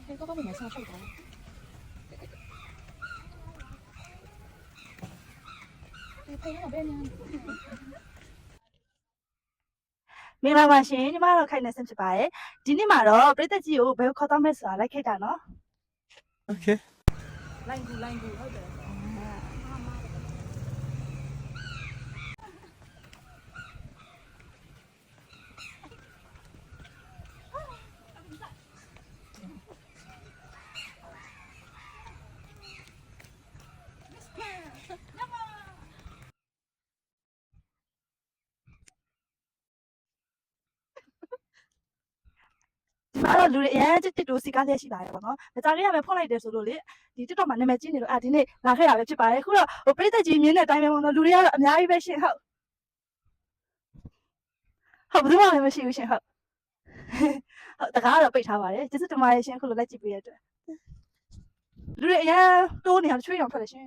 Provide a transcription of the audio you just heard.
这个外面像睡着了。这配合别人。မင်္ဂလာပါရှင်ညီမတို့ခိုင်နေစင်ဖြစ်ပါတယ်ဒီနေ့မှာတော့ပြည်သက်ကြီးကိုဘယ်ခေါ်တော့မဲ့ဆိုတာလိုက်ခဲ့တာနော် Okay. လိုင်းကူဟုတ်တယ်ဒီမှာတော့လူတွေအရင်တစ်တူစီကားလေးရှိပါတယ်ပေါ့နော်။ဒါကြလေးရမယ်ဖွင့်လိုက်တယ်ဆိုလို့လေဒီ TikTok မှာနာမည်ကြီးနေလို့ဒီနေ့လာခဲ့တာပဲဖြစ်ပါတယ်။ခုတော့ဟိုပြည်သက်ကြီးမြင်းတဲ့အတိုင်းပဲပေါ့နော်လူတွေကတော့အများကြီးပဲရှင်ဟုတ်ဘယ်သူမှလည်းမရှိဘူးရှင်ဟုတ်ဟုတ်တကားကတော့ပိတ်ထားပါတယ်ကျေးဇူးတင်ပါတယ်ရှင်ခုလိုလိုက်ကြည့်ပေးရတဲ့အတွက်လူတွေအရင်တိုးနေအောင်ချွေးအောင်ထွက်တယ်ရှင်